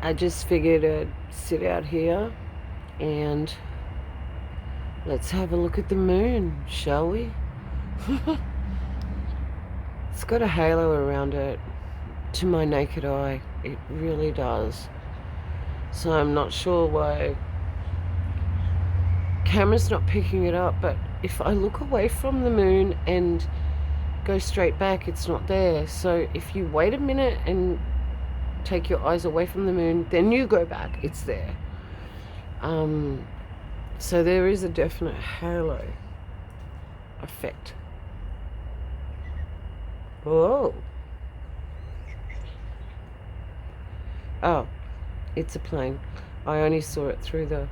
I just figured I'd sit out here and let's have a look at the moon, shall we? It's got a halo around it to my naked eye. It really does. So I'm not sure why camera's not picking it up, but if I look away from the moon and go straight back, it's not there. So if you wait a minute and take your eyes away from the moon, then you go back, it's there. So there is a definite halo effect. Whoa. Oh, it's a plane. I only saw it through the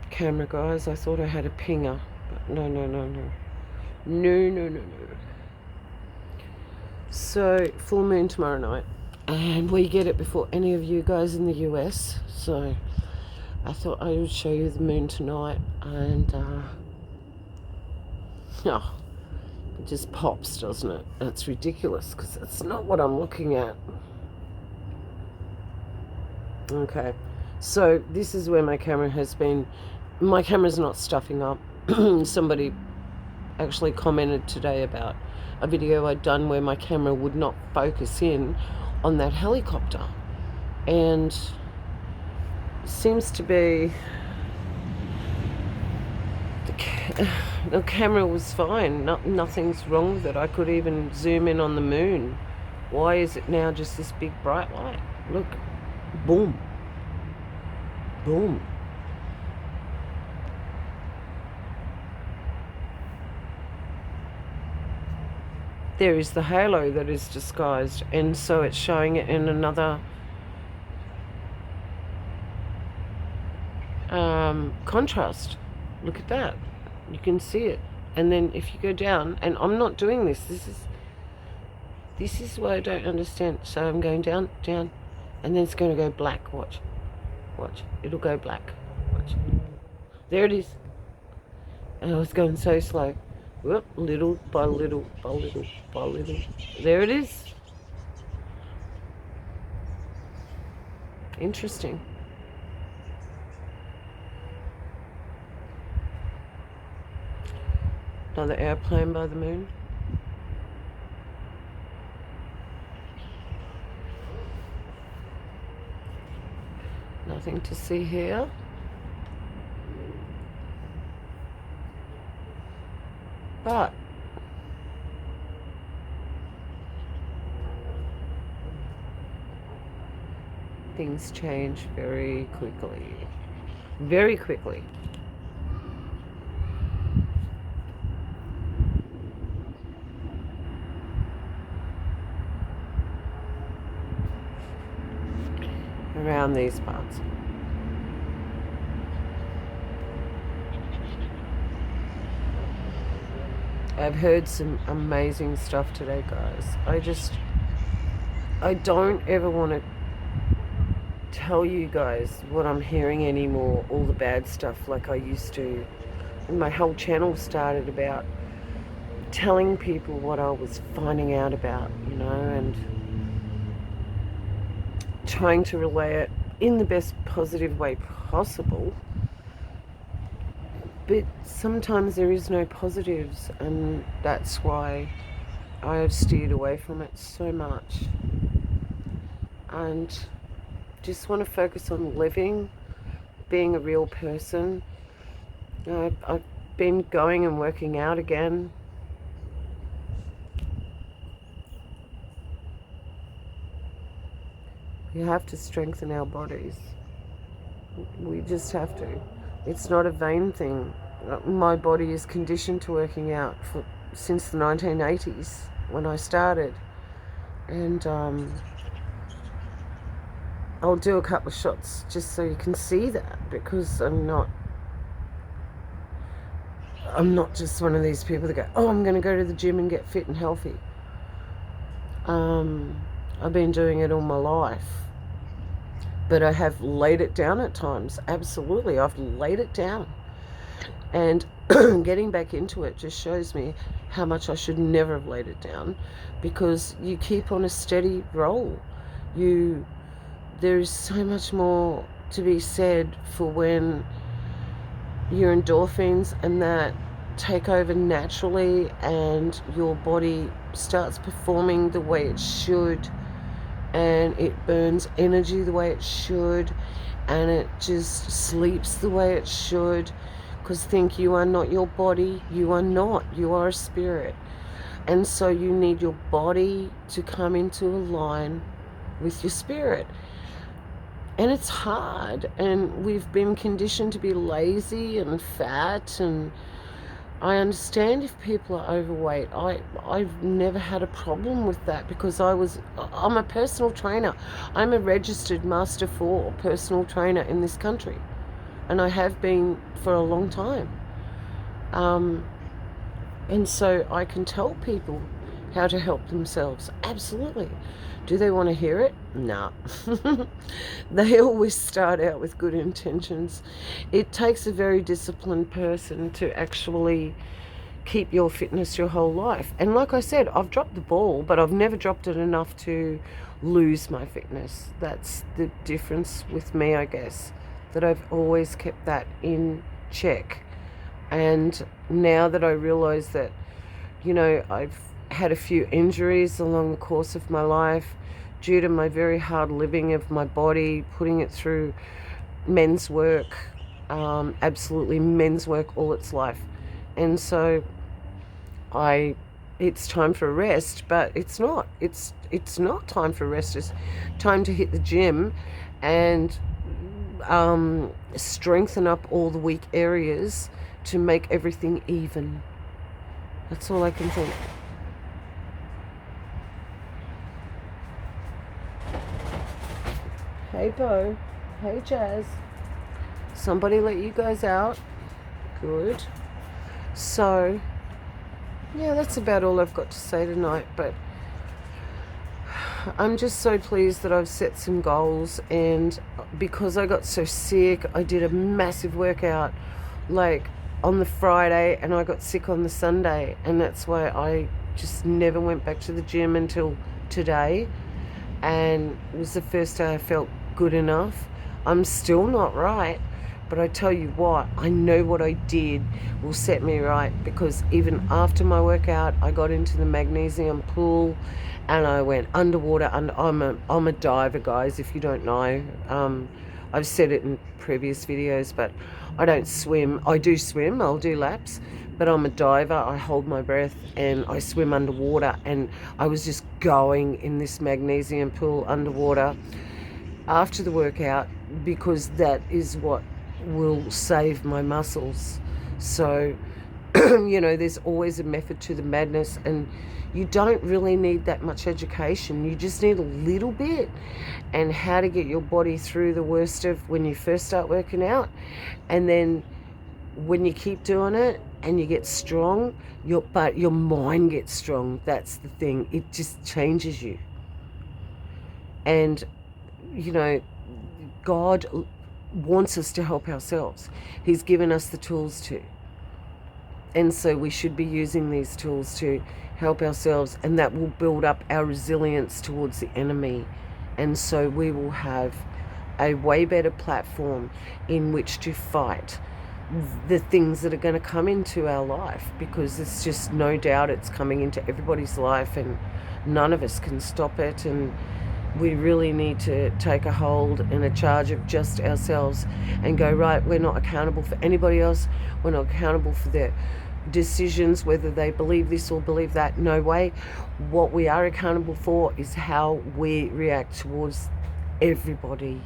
camera, guys. I thought I had a pinger, but no. No. So, full moon tomorrow night. And we get it before any of you guys in the US. So, I thought I would show you the moon tonight. And, oh, it just pops, doesn't it? That's ridiculous because that's not what I'm looking at. Okay, so this is where my camera has been. My camera's not stuffing up. Somebody actually commented today about a video I'd done where my camera would not focus in on that helicopter, and seems to be the camera was fine. Nothing's wrong with it. I could even zoom in on the moon. Why is it now just this big bright light? Look, boom, boom. There is the halo that is disguised, and so it's showing it in another contrast. Look at that. You can see it. And then if you go down, and I'm not doing this, this is what I don't understand. So I'm going down, and then it's going to go black. Watch, it'll go black. Watch, there it is. And I was going so slow. Whoop, little by little by little by little. There it is. Interesting. Another airplane by the moon. Nothing to see here. But things change very quickly. Very quickly. Around these parts. I've heard some amazing stuff today, guys. I don't ever want to tell you guys what I'm hearing anymore, all the bad stuff like I used to. And my whole channel started about telling people what I was finding out about, and trying to relay it in the best positive way possible. But sometimes there is no positives, and that's why I have steered away from it so much. And just want to focus on living, being a real person. I've been going and working out again. We have to strengthen our bodies. We just have to. It's not a vain thing. My body is conditioned to working out since the 1980s when I started. And I'll do a couple of shots just so you can see that, because I'm not just one of these people that go, oh, I'm going to go to the gym and get fit and healthy. I've been doing it all my life. But I have laid it down at times. Absolutely, I've laid it down. And getting back into it just shows me how much I should never have laid it down, because you keep on a steady roll. You there is so much more to be said for when your endorphins and that take over naturally and your body starts performing the way it should, and it burns energy the way it should, and it just sleeps the way it should. Because think, you are not your body. You are not. You are a spirit. And so you need your body to come into a line with your spirit. And it's hard, and we've been conditioned to be lazy and fat, and I understand if people are overweight. I've never had a problem with that because I'm a personal trainer. I'm a registered Master 4 personal trainer in this country, and I have been for a long time. And so I can tell people how to help themselves. Absolutely. Do they want to hear it? Nah. They always start out with good intentions. It takes a very disciplined person to actually keep your fitness your whole life. And like I said, I've dropped the ball, but I've never dropped it enough to lose my fitness. That's the difference with me, I guess, that I've always kept that in check. And now that I realize that, I've had a few injuries along the course of my life due to my very hard living of my body, putting it through men's work, absolutely men's work all its life. And so it's time for a rest, but it's not. It's not time for a rest. It's time to hit the gym and strengthen up all the weak areas to make everything even. That's all I can think. Hey Bo, hey Jazz. Somebody let you guys out. Good. So, yeah, that's about all I've got to say tonight, but I'm just so pleased that I've set some goals, and because I got so sick, I did a massive workout like on the Friday and I got sick on the Sunday, and that's why I just never went back to the gym until today, and it was the first day I felt good enough. I'm still not right, but I tell you what, I know what I did will set me right, because even after my workout, I got into the magnesium pool and I went underwater. I'm a diver, guys, if you don't know. I've said it in previous videos, but I don't swim. I do swim, I'll do laps, but I'm a diver. I hold my breath and I swim underwater, and I was just going in this magnesium pool underwater after the workout, because that is what will save my muscles. So, there's always a method to the madness, and you don't really need that much education. You just need a little bit, and how to get your body through the worst of when you first start working out. And then when you keep doing it and you get strong, but your mind gets strong. That's the thing. It just changes you. And, God wants us to help ourselves. He's given us the tools to. And so we should be using these tools to help ourselves, and that will build up our resilience towards the enemy. And so we will have a way better platform in which to fight the things that are going to come into our life, because it's just no doubt it's coming into everybody's life, and none of us can stop it. And we really need to take a hold and a charge of just ourselves and go, right, we're not accountable for anybody else. We're not accountable for their decisions, whether they believe this or believe that. No way. What we are accountable for is how we react towards everybody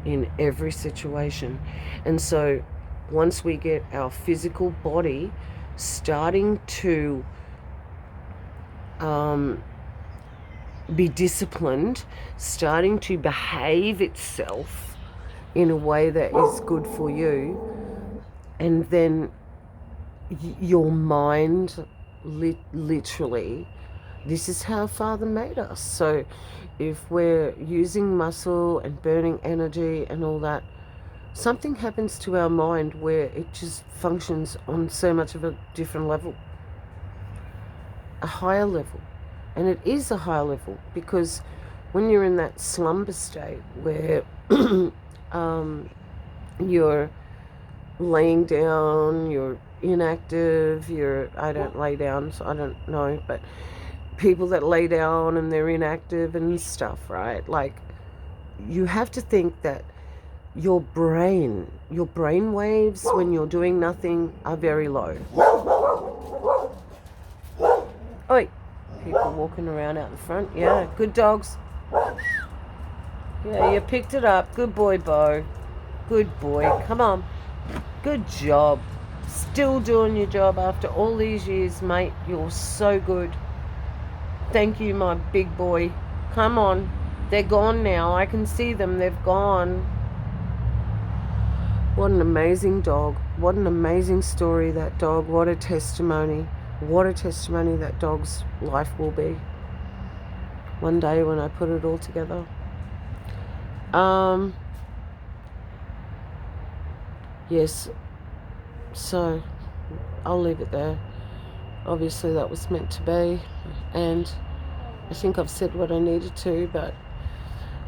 in every situation. And so once we get our physical body starting to be disciplined, starting to behave itself in a way that is good for you, and then your mind literally, this is how Father made us. So if we're using muscle and burning energy and all that, something happens to our mind where it just functions on so much of a different level, a higher level. And it is a higher level, because when you're in that slumber state where you're laying down, you're inactive, I don't lay down, so I don't know, but people that lay down and they're inactive and stuff, right? Like, you have to think that your brain waves when you're doing nothing are very low. Oi, people walking around out the front. Yeah, good dogs. Yeah, you picked it up. Good boy, Bo. Good boy. Come on. Good job. Still doing your job after all these years, mate. You're so good. Thank you, my big boy. Come on. They're gone now. I can see them. They've gone. What an amazing dog. What an amazing story, that dog. What a testimony. What a testimony that dog's life will be one day when I put it all together. Yes, so I'll leave it there. Obviously that was meant to be, and I think I've said what I needed to, but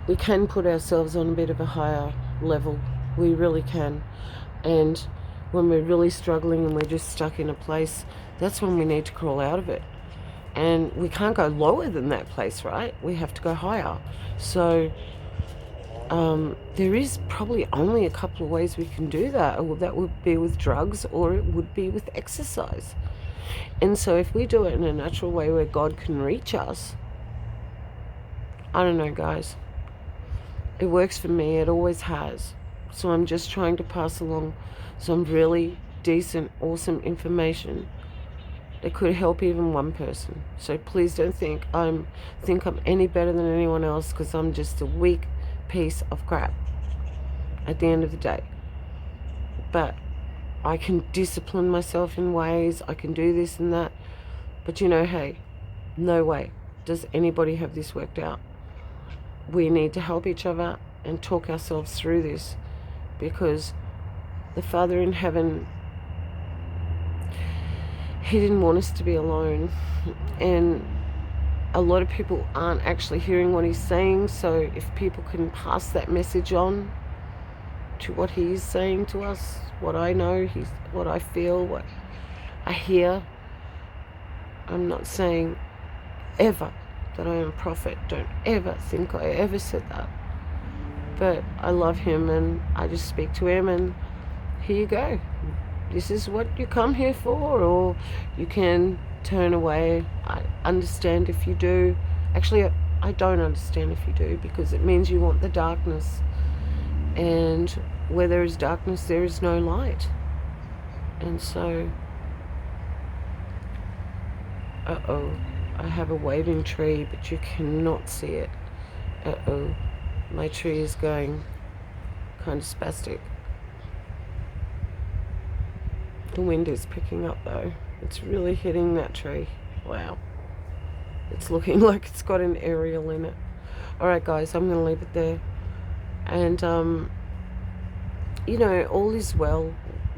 we can put ourselves on a bit of a higher level. We really can. And when we're really struggling and we're just stuck in a place, that's when we need to crawl out of it. And we can't go lower than that place, right? We have to go higher. So there is probably only a couple of ways we can do that. Or that would be with drugs, or it would be with exercise. And so if we do it in a natural way where God can reach us, I don't know, guys. It works for me. It always has. So I'm just trying to pass along some really decent, awesome information that could help even one person. So please don't think I'm any better than anyone else, because I'm just a weak piece of crap at the end of the day. But I can discipline myself in ways. I can do this and that. But hey, no way does anybody have this worked out. We need to help each other and talk ourselves through this, because the Father in heaven, He didn't want us to be alone. And a lot of people aren't actually hearing what He's saying. So if people can pass that message on to what He is saying to us, what I know, what I feel, what I hear. I'm not saying ever that I am a prophet. Don't ever think I ever said that. But I love Him, and I just speak to Him, and here you go. This is what you come here for, or you can turn away. I understand if you do. Actually, I don't understand if you do, because it means you want the darkness. And where there is darkness, there is no light. And so, I have a waving tree, but you cannot see it. My tree is going kind of spastic. The wind is picking up though. It's really hitting that tree. Wow. It's looking like it's got an aerial in it. Alright guys, I'm going to leave it there. And, all is well.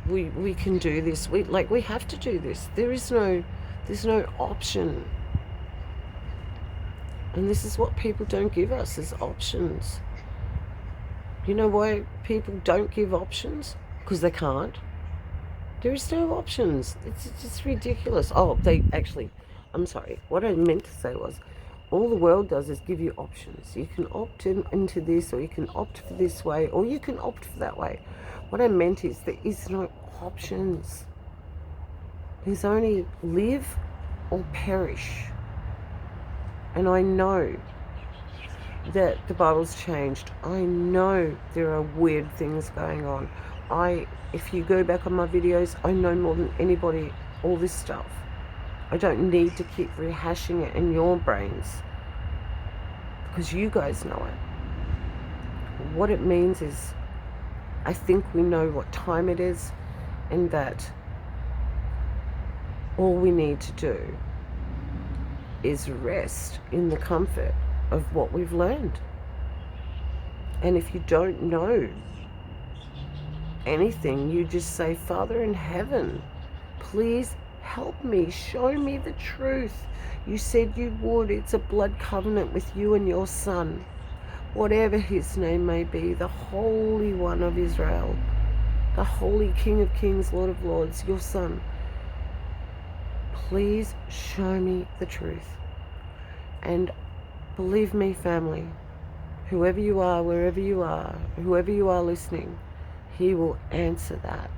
We can do this. We have to do this. There's no option. And this is what people don't give us, is options. You know why people don't give options? Because they can't. There is no options. It's just ridiculous. I'm sorry. What I meant to say was, all the world does is give you options. You can opt into this, or you can opt for this way, or you can opt for that way. What I meant is, there is no options. There's only live or perish. And I know that the Bible's changed. I know there are weird things going on. If you go back on my videos, I know more than anybody all this stuff. I don't need to keep rehashing it in your brains, because you guys know it. What it means is, I think we know what time it is, and that all we need to do is rest in the comfort of what we've learned. And if you don't know anything, you just say, Father in heaven, please Help me. Show me the truth. You said you would. It's a blood covenant with you and your son, whatever his name may be, the Holy One of Israel, the Holy King of Kings, Lord of Lords, your son. Please show me the truth. And believe me, family, whoever you are, wherever you are, whoever you are listening, he will answer that.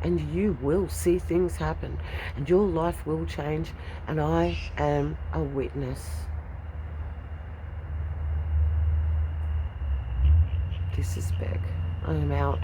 And you will see things happen. And your life will change. And I am a witness. This is Beck. I am out.